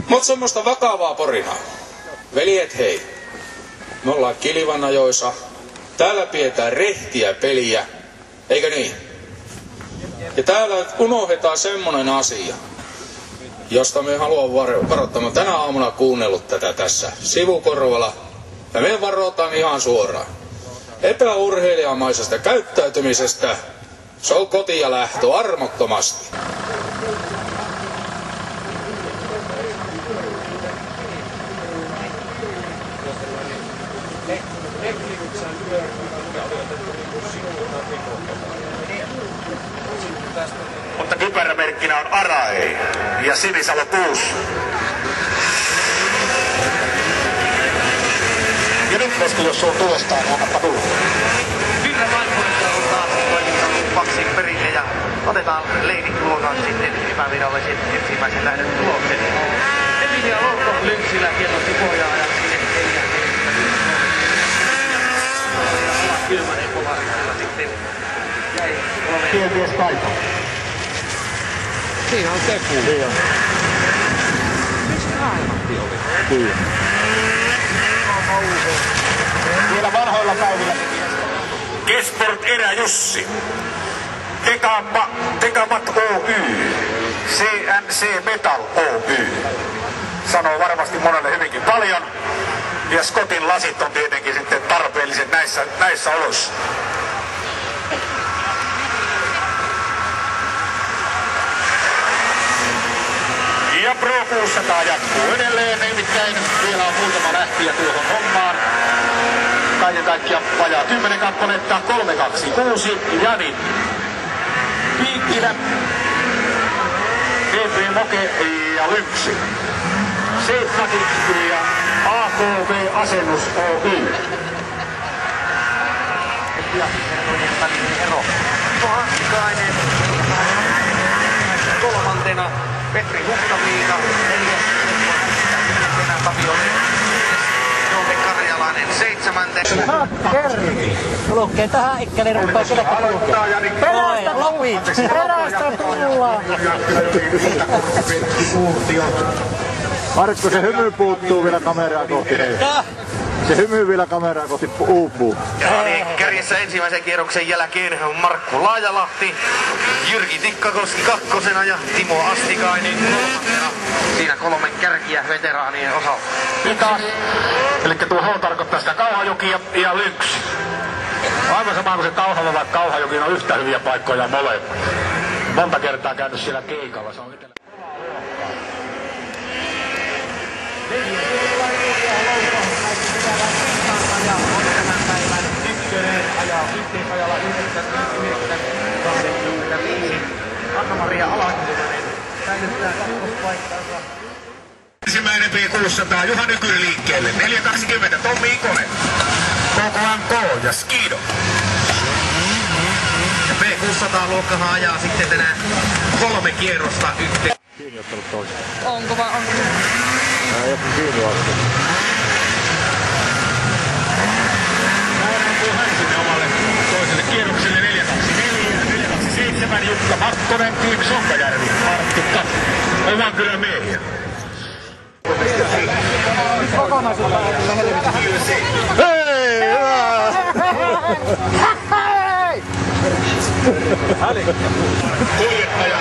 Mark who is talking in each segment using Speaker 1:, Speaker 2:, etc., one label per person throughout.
Speaker 1: Mut semmoista vakavaa porinaa. Veljet hei, me ollaan Kilvanajoissa. Täällä pidetään rehtiä peliä, eikö niin? Ja täällä unohdetaan semmonen asia, josta me haluan varoittaa. Mä tänä aamuna kuunnellut tätä tässä sivukorvalla. Ja me varoitan ihan suoraan. Epäurheilijamaisesta käyttäytymisestä. Se on koti ja lähtö armottomasti.
Speaker 2: Mutta kypärämerkkinä on Arae ja Sinisalo 6. Ja nyt Vesku, jos sulla on tulostaan, niin annappa tulla.
Speaker 3: Kyllä vaihtoehto on taas toimittanut Paksin perinne ja otetaan Leidin tulokaan sitten epävirallisen ensimmäisen lähdön tuloksen. Emilia Louko Lynxillä hienosti pohjaa ja sinne Kylmänen kovarilla sitten jäi
Speaker 2: Tienties Kaito.
Speaker 4: Siinä on Teku.
Speaker 2: Niin on.
Speaker 4: Miksi Raimatti oli?
Speaker 2: Kyllä. Vielä vanhoilla päivillä. Kesport Erä Jussi. Tekamat Oy. CNC Metal Oy. Sanoo varmasti monelle hyvinkin paljon. Ja Scottin lasit on tietenkin sitten tarpeelliset näissä oloissa. Ja Pro 600 jatkuu edelleen, nimittäin vielä on muutama lähtiä tuohon hommaan. Kaiken kaikkiaan vajaa 10 kappaletta, 326, Jani Piikkilä, EP Moke ja Lynxi. Seitsakin ja AKV Asennus Oy.
Speaker 3: ja ero. Hantikainen. Kolmantena Petri Huhtaviita. Neljäs Tapio Joone Karjalainen. Seitsemäntenä.
Speaker 5: Kerri. Lukee tähän ikkäinen rupeaa kelekka kulkea. Perästä lopit. Perästä tullaan.
Speaker 6: Markku, se hymy puuttuu vielä kameraa kohti. Se hymy vielä kameraa kohti uupuu.
Speaker 3: Ja niin, kärjessä ensimmäisen kierroksen jälkeen on Markku Laajalahti, Jyrki Tikkakoski kakkosena ja Timo Astikainen kolmantena. Siinä kolmen kärkiä veteraanien osalta.
Speaker 2: Eli tuo H tarkoittaa sitä Kauhajoki ja Lynx. Aivan sama kuin se Kauhava, vaikka Kauhajoki on yhtä hyviä paikkoja molemmat. Monta kertaa käynyt siellä keikalla. Se on itsellä.
Speaker 3: Anna-Maria Alakylmänen säilyttää kakkospaikkansa.
Speaker 2: Ensimmäinen P600 Juha Nykyri liikkeelle. 4.20 Tommi Ikonen. KKMK ja Skido.
Speaker 3: Ja P600 luokkahan ajaa sitten tänään 3 kierrosta yhteen.
Speaker 6: Kiinni ottanut toista.
Speaker 5: Onko vai onko?
Speaker 6: Ää, joku kiinni ottanut.
Speaker 2: Hänsynen omalle toiselle kierrokselle 424 427 Jukka Makkonen, Tiim Sonkajärvi, Martti Kat. Oman kylän miehiä.
Speaker 5: Kokonaisuutta on helvetin.
Speaker 6: Hei! Hyvä!
Speaker 5: Hei!
Speaker 2: Kuljettaja.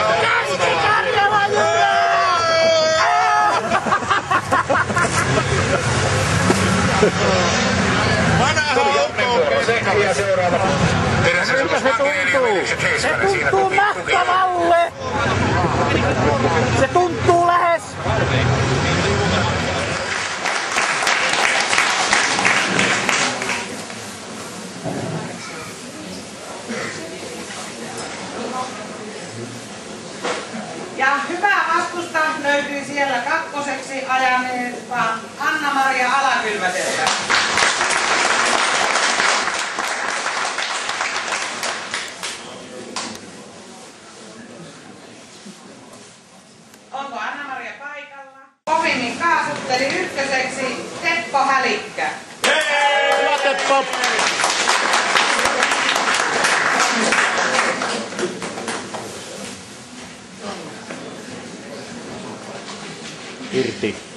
Speaker 2: Ja seuraava.
Speaker 5: Miltä se tuntuu? Se tuntuu mahtavalle! Se tuntuu lähes!
Speaker 7: Ja hyvä vastusta löytyy siellä kakkoseksi ajaneesta Anna-Maria Alakylmäseltä. Onko Anna-Maria paikalla? Kovimmin kaasutteli ykköseksi Teppo Hälikkä.
Speaker 6: Hyvä Teppo! irti.